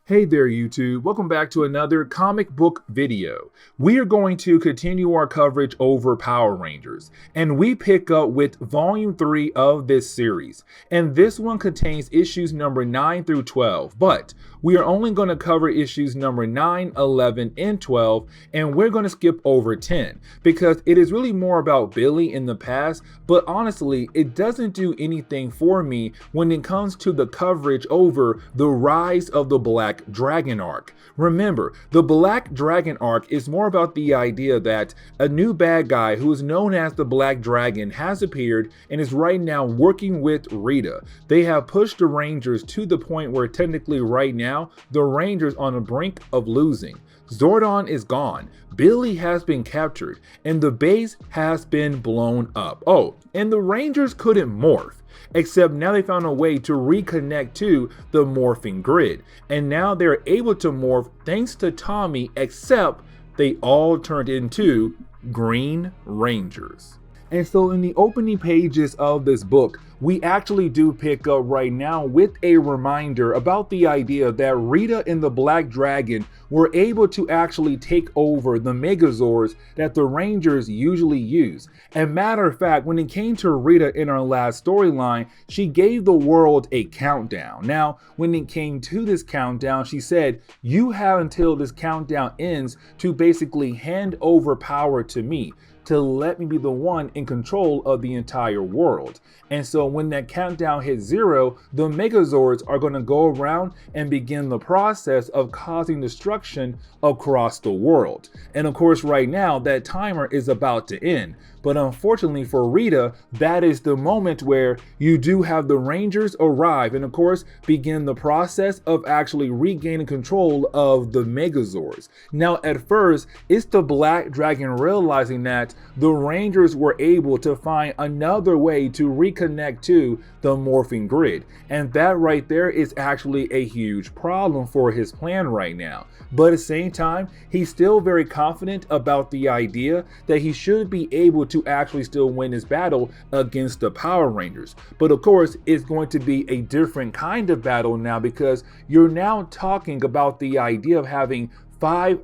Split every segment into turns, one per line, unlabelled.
Hey there YouTube, welcome back to another comic book video. We are going to continue our coverage over Power Rangers, and we pick up with volume 3 of this series. And this one contains issues number 9 through 12, but we are only going to cover issues number 9, 11, and 12, and we're going to skip over 10, because it is really more about Billy in the past, but honestly, it doesn't do anything for me when it comes to the coverage over the rise of the Black Dragon arc. Remember, the Black Dragon arc is more about the idea that a new bad guy who is known as the Black Dragon has appeared and is right now working with Rita. They have pushed the Rangers to the point where technically right now, the Rangers on the brink of losing. Zordon is gone, Billy has been captured, and the base has been blown up. Oh, and the Rangers couldn't morph. Except now they found a way to reconnect to the morphing grid. And now they're able to morph thanks to Tommy, except they all turned into Green Rangers. And so in the opening pages of this book, we actually do pick up right now with a reminder about the idea that Rita and the Black Dragon were able to actually take over the Megazords that the Rangers usually use. And matter of fact, when it came to Rita in our last storyline, she gave the world a countdown. Now, when it came to this countdown, she said, "You have until this countdown ends to basically hand over power to me, to let me be the one in control of the entire world." And so when that countdown hits 0, the Megazords are going to go around and begin the process of causing destruction across the world. And of course, right now, that timer is about to end. But unfortunately for Rita, that is the moment where you do have the Rangers arrive and of course begin the process of actually regaining control of the Megazords. Now at first, it's the Black Dragon realizing that the Rangers were able to find another way to reconnect to the morphing grid. And that right there is actually a huge problem for his plan right now. But at the same time, he's still very confident about the idea that he should be able to actually still win his battle against the Power Rangers. But of course, it's going to be a different kind of battle now, because you're now talking about the idea of having five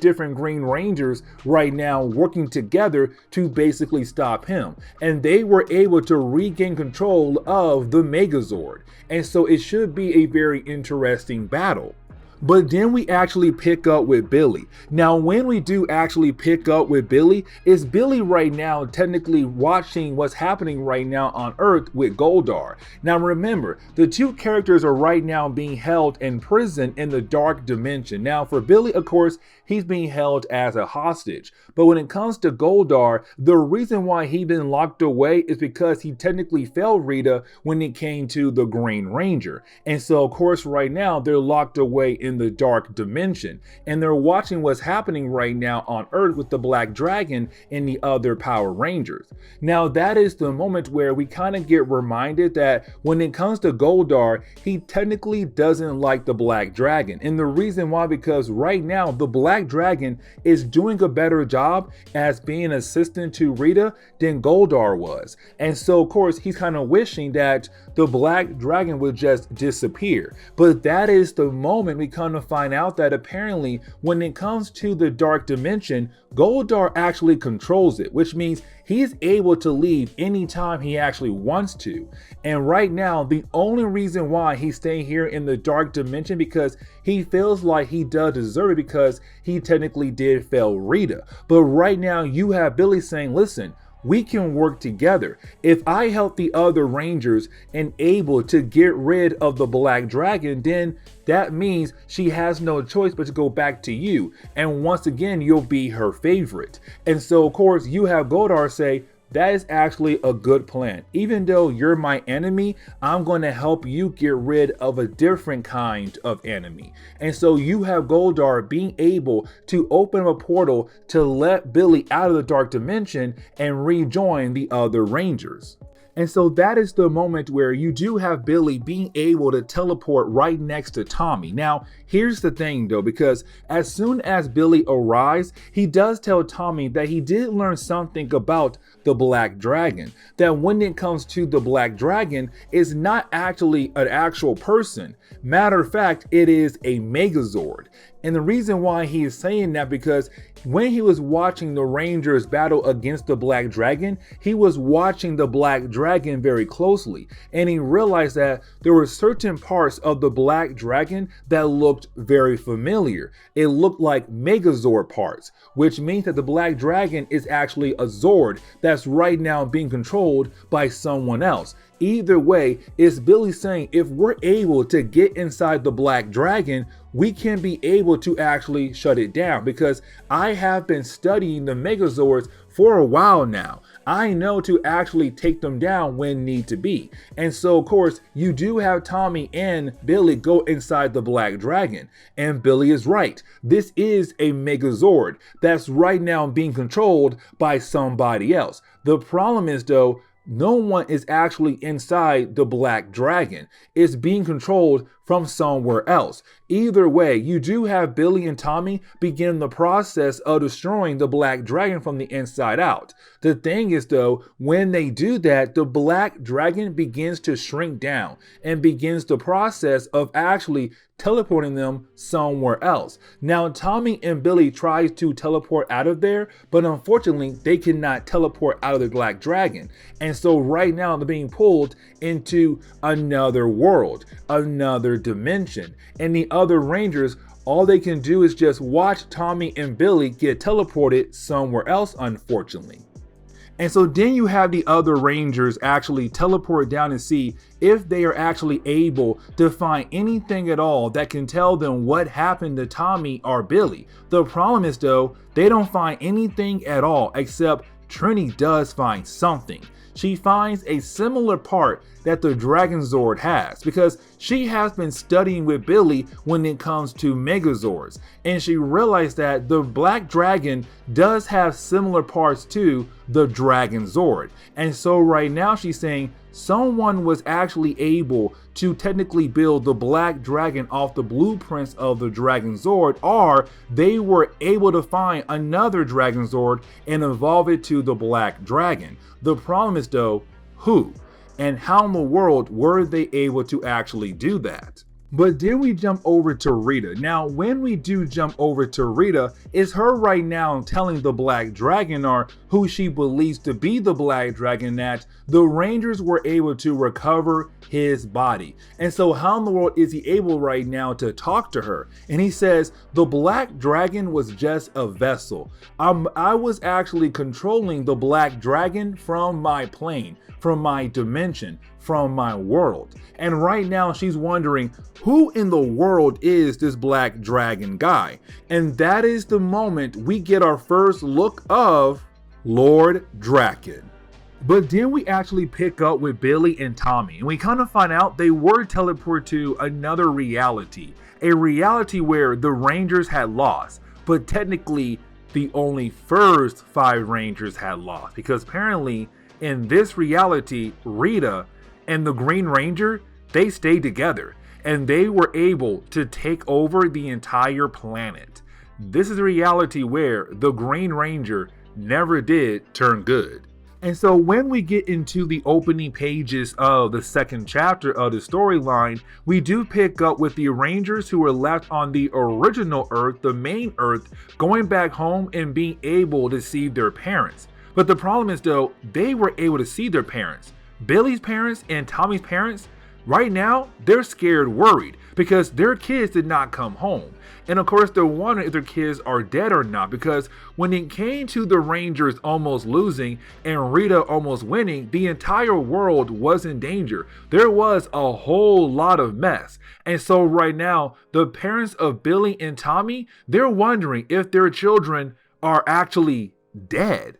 different Green Rangers right now working together to basically stop him. And they were able to regain control of the Megazord. And so it should be a very interesting battle. But then we actually pick up with Billy. Now, when we do actually pick up with Billy, is Billy right now technically watching what's happening right now on Earth with Goldar. Now remember, the two characters are right now being held in prison in the dark dimension. Now for Billy, of course, he's being held as a hostage. But when it comes to Goldar, the reason why he's been locked away is because he technically failed Rita when it came to the Green Ranger. And so of course right now they're locked away in the dark dimension, and they're watching what's happening right now on Earth with the Black Dragon and the other Power Rangers. Now that is the moment where we kind of get reminded that when it comes to Goldar, he technically doesn't like the Black Dragon. And the reason why, because right now the Black Dragon is doing a better job as being an assistant to Rita than Goldar was. And so of course he's kind of wishing that the Black Dragon would just disappear. But that is the moment we come to find out that apparently when it comes to the dark dimension, Goldar actually controls it, which means he's able to leave anytime he actually wants to. And right now, the only reason why he's staying here in the dark dimension because he feels like he does deserve it, because he technically did fail Rita. But right now you have Billy saying, listen, we can work together. If I help the other Rangers and able to get rid of the Black Dragon, then that means she has no choice but to go back to you. And once again, you'll be her favorite. And so of course you have Goldar say, that is actually a good plan. Even though you're my enemy, I'm going to help you get rid of a different kind of enemy. And so you have Goldar being able to open a portal to let Billy out of the dark dimension and rejoin the other Rangers. And so that is the moment where you do have Billy being able to teleport right next to Tommy. Now, here's the thing though, because as soon as Billy arrives, he does tell Tommy that he did learn something about the Black Dragon. That when it comes to the Black Dragon, it's not actually an actual person. Matter of fact, it is a Megazord. And the reason why he is saying that, because when he was watching the Rangers battle against the Black Dragon, he was watching the Black Dragon very closely. And he realized that there were certain parts of the Black Dragon that looked very familiar. It looked like Megazord parts, which means that the Black Dragon is actually a Zord that's right now being controlled by someone else. Either way, it's Billy saying if we're able to get inside the Black Dragon, we can be able to actually shut it down, because I have been studying the Megazords for a while now. I know to actually take them down when need to be. And so of course you do have Tommy and Billy go inside the Black Dragon, and Billy is right. This is a Megazord that's right now being controlled by somebody else. The problem is though, no one is actually inside the Black Dragon. It's being controlled from somewhere else. Either way, you do have Billy and Tommy begin the process of destroying the Black Dragon from the inside out. The thing is though, when they do that, the Black Dragon begins to shrink down and begins the process of actually teleporting them somewhere else. Now, Tommy and Billy tries to teleport out of there, but unfortunately, they cannot teleport out of the Black Dragon. And so right now, they're being pulled into another world, another dimension. And the other Rangers, all they can do is just watch Tommy and Billy get teleported somewhere else, unfortunately. And so then you have the other Rangers actually teleport down and see if they are actually able to find anything at all that can tell them what happened to Tommy or Billy. The problem is though, they don't find anything at all, except Trini does find something. She finds a similar part that the Dragon Zord has, because she has been studying with Billy when it comes to Megazords, and she realized that the Black Dragon does have similar parts to the Dragon Zord. And so right now she's saying someone was actually able to technically build the Black Dragon off the blueprints of the Dragon Zord, or they were able to find another Dragon Zord and evolve it to the Black Dragon. The problem is though, who? And how in the world were they able to actually do that? But then we jump over to Rita. Now, when we do jump over to Rita, it's her right now telling the Black Dragon, or who she believes to be the Black Dragon, that the Rangers were able to recover his body. And so how in the world is he able right now to talk to her? And he says, the Black Dragon was just a vessel. I was actually controlling the Black Dragon from my plane, from my dimension, from my world. And right now she's wondering, who in the world is this Black Dragon guy? And that is the moment we get our first look of Lord Drakkon. But then we actually pick up with Billy and Tommy, and we kind of find out they were teleported to another reality, a reality where the Rangers had lost, but technically the only first 5 Rangers had lost, because apparently in this reality, Rita and the Green Ranger, they stayed together and they were able to take over the entire planet. This is a reality where the Green Ranger never did turn good. And so when we get into the opening pages of the second chapter of the storyline, we do pick up with the Rangers who were left on the original Earth, the main Earth, going back home and being able to see their parents. But the problem is though, they were able to see their parents. Billy's parents and Tommy's parents, right now, they're scared, worried, because their kids did not come home. And of course, they're wondering if their kids are dead or not, because when it came to the Rangers almost losing and Rita almost winning, the entire world was in danger. There was a whole lot of mess. And so right now, the parents of Billy and Tommy, they're wondering if their children are actually dead.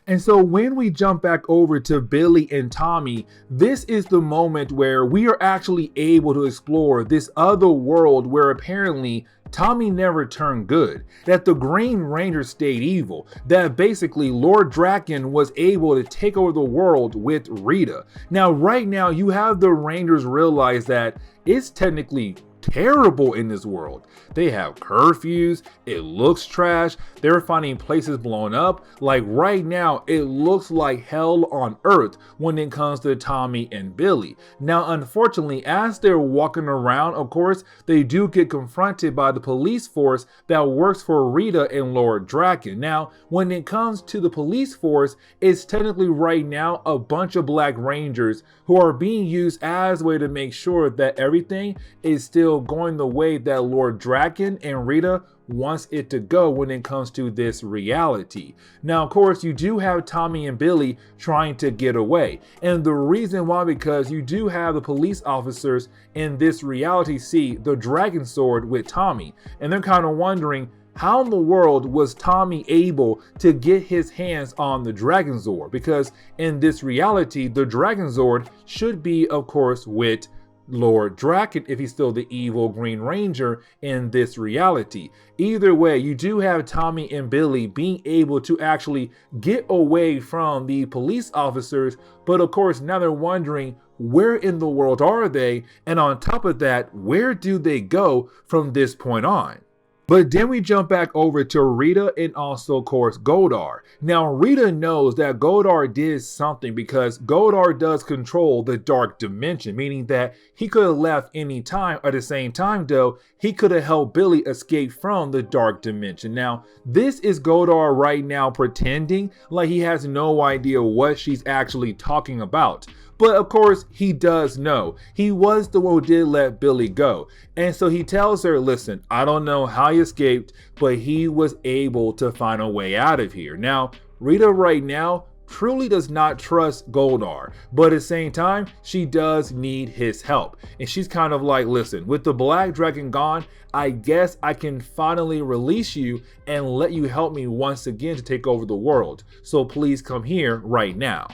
And so when we jump back over to Billy and Tommy, this is the moment where we are actually able to explore this other world where apparently Tommy never turned good, that the Green Ranger stayed evil, that basically Lord Drakkon was able to take over the world with Rita. Now, right now, you have the Rangers realize that it's technically terrible in this world. They have curfews, it looks trash, they're finding places blown up. Like right now, it looks like hell on earth when it comes to Tommy and Billy. Now, unfortunately, as they're walking around, of course, they do get confronted by the police force that works for Rita and Lord Drakkon. Now, when it comes to the police force, it's technically right now a bunch of Black Rangers who are being used as a way to make sure that everything is still going the way that Lord Drakkon and Rita wants it to go when it comes to this reality. Now, of course, you do have Tommy and Billy trying to get away. And the reason why, because you do have the police officers in this reality see the Dragon Sword with Tommy. And they're kind of wondering, how in the world was Tommy able to get his hands on the Dragon Sword? Because in this reality, the Dragon Sword should be, of course, with Lord Drakkon if he's still the evil Green Ranger in this reality. Either way, you do have Tommy and Billy being able to actually get away from the police officers, but of course now they're wondering, where in the world are they? And on top of that, where do they go from this point on? But then we jump back over to Rita and also, of course, Goldar. Now, Rita knows that Goldar did something because Goldar does control the dark dimension, meaning that he could have left any time. At the same time, though, he could have helped Billy escape from the dark dimension. Now, this is Goldar right now pretending like he has no idea what she's actually talking about. But of course, he does know. He was the one who did let Billy go. And so he tells her, listen, I don't know how he escaped, but he was able to find a way out of here. Now, Rita right now truly does not trust Goldar, but at the same time, she does need his help. And she's kind of like, listen, with the Black Dragon gone, I guess I can finally release you and let you help me once again to take over the world. So please come here right now.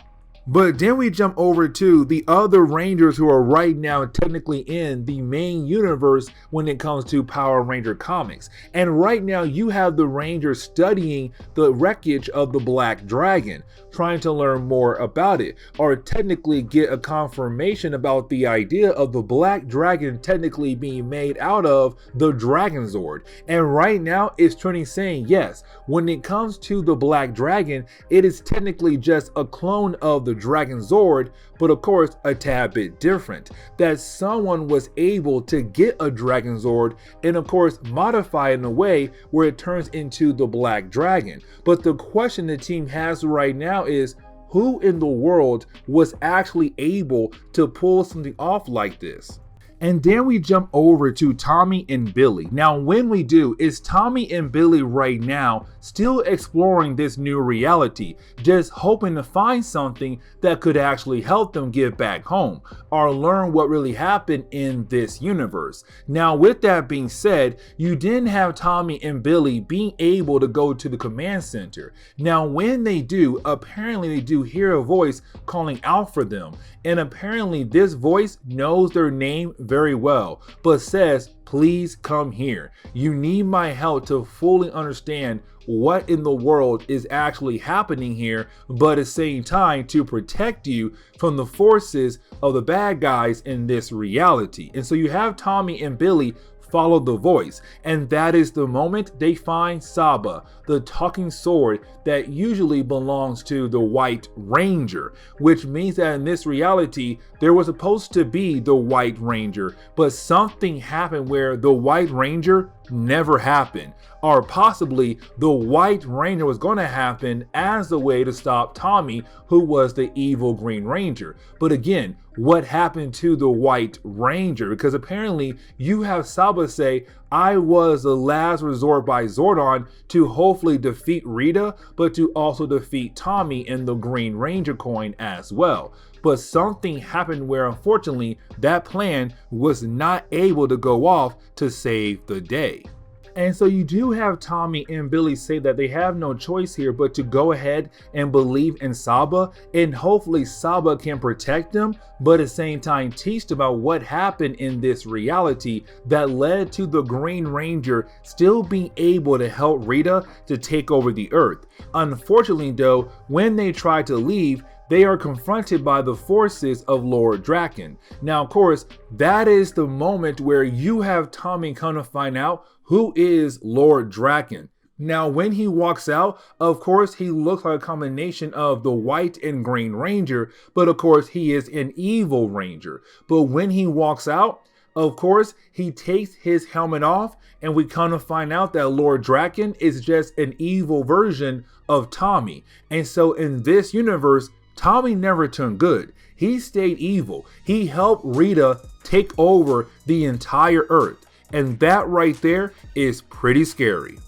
But then we jump over to the other Rangers who are right now technically in the main universe when it comes to Power Ranger comics. And right now you have the Rangers studying the wreckage of the Black Dragon, trying to learn more about it, or technically get a confirmation about the idea of the Black Dragon technically being made out of the Dragon Zord. And right now it's trending saying, yes, when it comes to the Black Dragon, it is technically just a clone of the Dragon Zord, but of course a tad bit different. That someone was able to get a Dragon Zord and of course modify it in a way where it turns into the Black Dragon. But the question the team has right now is, who in the world was actually able to pull something off like this? And then we jump over to Tommy and Billy. Now, when we do, is Tommy and Billy right now still exploring this new reality, just hoping to find something that could actually help them get back home or learn what really happened in this universe. Now, with that being said, you didn't have Tommy and Billy being able to go to the command center. Now, when they do, apparently they do hear a voice calling out for them. And apparently this voice knows their name very well, but says, please come here. You need my help to fully understand what in the world is actually happening here, but at the same time to protect you from the forces of the bad guys in this reality. And so you have Tommy and Billy follow the voice, and that is the moment they find Saba, the talking sword that usually belongs to the White Ranger, which means that in this reality there was supposed to be the White Ranger, but something happened where the White Ranger never happened, or possibly the White Ranger was going to happen as a way to stop Tommy, who was the evil Green Ranger. But again, what happened to the White Ranger? Because apparently you have Saba say, I was the last resort by Zordon to hopefully defeat Rita, but to also defeat Tommy and the Green Ranger coin as well. But something happened where unfortunately that plan was not able to go off to save the day. And so you do have Tommy and Billy say that they have no choice here but to go ahead and believe in Saba, and hopefully Saba can protect them, but at the same time teach them about what happened in this reality that led to the Green Ranger still being able to help Rita to take over the Earth. Unfortunately though, when they try to leave, they are confronted by the forces of Lord Drakkon. Now, of course, that is the moment where you have Tommy come to find out who is Lord Drakkon. Now, when he walks out, of course, he looks like a combination of the White and Green Ranger, but of course, he is an evil Ranger. But when he walks out, of course, he takes his helmet off, and we come to find out that Lord Drakkon is just an evil version of Tommy. And so in this universe, Tommy never turned good. He stayed evil. He helped Rita take over the entire Earth. And that right there is pretty scary.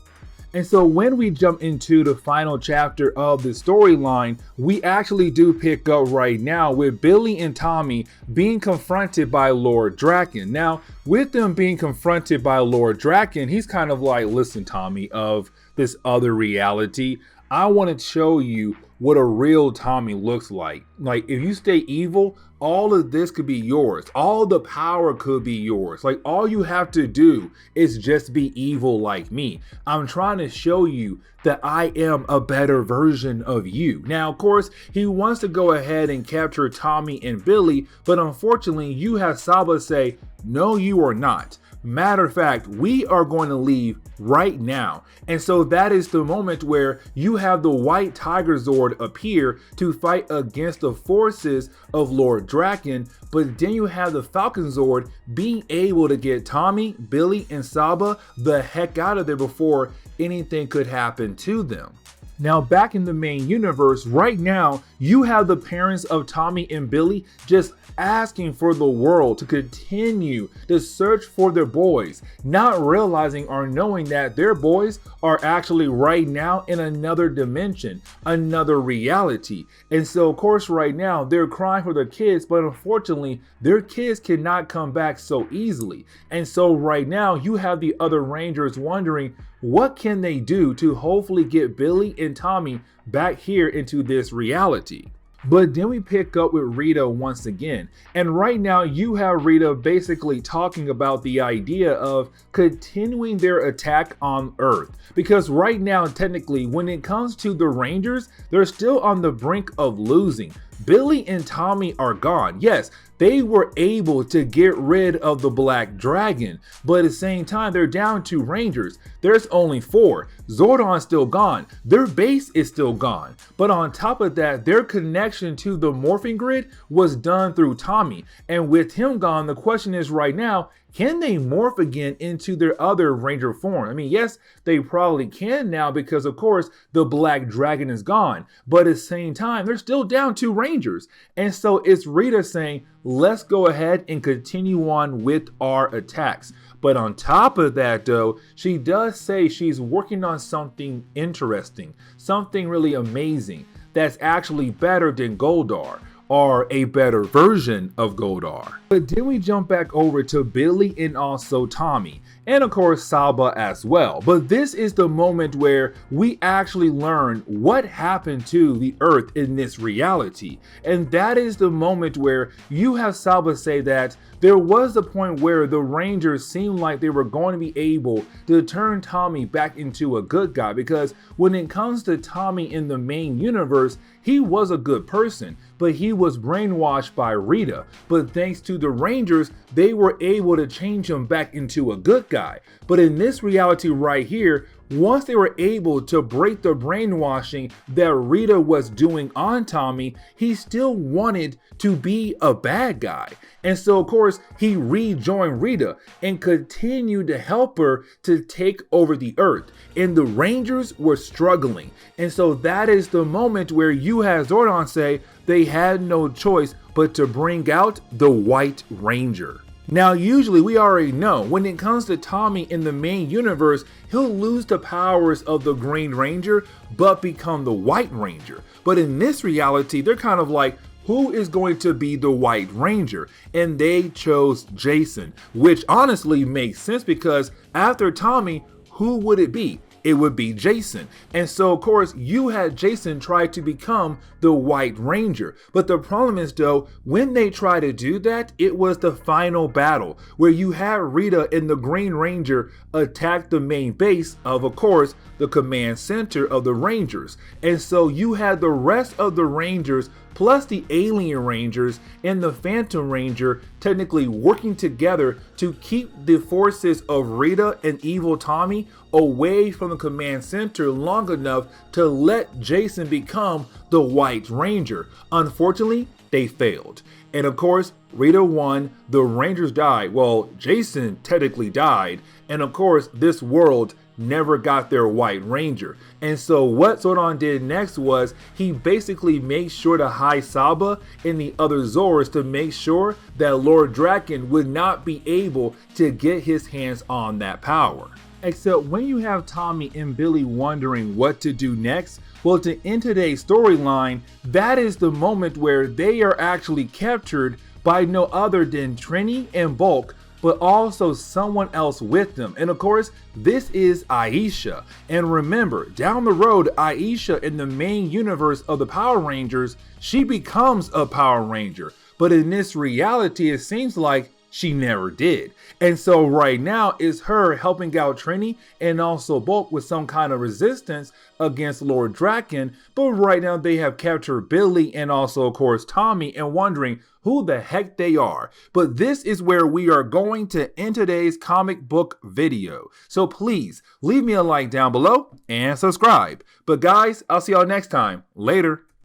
And so when we jump into the final chapter of the storyline, we actually do pick up right now with Billy and Tommy being confronted by Lord Drakkon. Now, with them being confronted by Lord Drakkon, he's kind of like, listen, Tommy, of this other reality, I want to show you what a real Tommy looks like. Like, if you stay evil, all of this could be yours. All the power could be yours. Like, all you have to do is just be evil like me. I'm trying to show you that I am a better version of you. Now, of course, he wants to go ahead and capture Tommy and Billy, but unfortunately, you have Saba say, no, you are not. Matter of fact, we are going to leave right now. And so that is the moment where you have the White Tiger Zord appear to fight against the forces of Lord Drakkon, but then you have the Falcon Zord being able to get Tommy, Billy, and Saba the heck out of there before anything could happen to them. Now, back in the main universe, right now, you have the parents of Tommy and Billy just asking for the world to continue to search for their boys, not realizing or knowing that their boys are actually right now in another dimension, another reality. And so, of course, right now, they're crying for their kids, but unfortunately, their kids cannot come back so easily. And so right now, you have the other Rangers wondering, what can they do to hopefully get Billy and Tommy back here into this reality? But then we pick up with Rita once again. And right now you have Rita basically talking about the idea of continuing their attack on Earth. Because right now, technically, when it comes to the Rangers, they're still on the brink of losing. Billy and Tommy are gone. Yes, they were able to get rid of the Black Dragon, but at the same time, they're down to Rangers. There's only 4. Zordon's still gone. Their base is still gone. But on top of that, their connection to the morphing grid was done through Tommy. And with him gone, the question is right now, can they morph again into their other Ranger form? I mean, yes, they probably can now because, of course, the Black Dragon is gone. But at the same time, they're still down 2 Rangers. And so it's Rita saying, let's go ahead and continue on with our attacks. But on top of that, though, she does say she's working on something interesting, something really amazing that's actually better than Goldar, or a better version of Goldar. But then we jump back over to Billy and also Tommy, and of course Saba as well. But this is the moment where we actually learn what happened to the Earth in this reality. And that is the moment where you have Saba say that there was a point where the Rangers seemed like they were going to be able to turn Tommy back into a good guy, because when it comes to Tommy in the main universe, he was a good person, but he was brainwashed by Rita. But thanks to the Rangers, they were able to change him back into a good guy. But in this reality right here, once they were able to break the brainwashing that Rita was doing on Tommy, he still wanted to be a bad guy. And so, of course, he rejoined Rita and continued to help her to take over the Earth. And the Rangers were struggling. And so that is the moment where you have Zordon say they had no choice but to bring out the White Ranger. Now, usually we already know when it comes to Tommy in the main universe, he'll lose the powers of the Green Ranger, but become the White Ranger. But in this reality, they're kind of like, who is going to be the White Ranger? And they chose Jason, which honestly makes sense because after Tommy, who would it be? It would be Jason. And so of course you had Jason try to become the White Ranger. But the problem is though, when they try to do that, it was the final battle where you had Rita and the Green Ranger attack the main base of course, the command center of the Rangers. And so you had the rest of the Rangers plus the Alien Rangers and the Phantom Ranger technically working together to keep the forces of Rita and Evil Tommy away from the command center long enough to let Jason become the White Ranger. Unfortunately, they failed. And of course, Rita won, the Rangers died. Well, Jason technically died. And of course, this world never got their White Ranger. And so what Zordon did next was he basically made sure to hide Saba and the other Zords to make sure that Lord Drakkon would not be able to get his hands on that power. Except when you have Tommy and Billy wondering what to do next, well, to end today's storyline, that is the moment where they are actually captured by no other than Trini and Bulk, but also someone else with them. And of course, this is Aisha. And remember, down the road, Aisha in the main universe of the Power Rangers, she becomes a Power Ranger. But in this reality, it seems like she never did. And so right now it's her helping out Trini and also Bulk with some kind of resistance against Lord Drakkon. But right now they have captured Billy and also of course Tommy and wondering who the heck they are. But this is where we are going to end today's comic book video. So please leave me a like down below and subscribe. But guys, I'll see y'all next time. Later.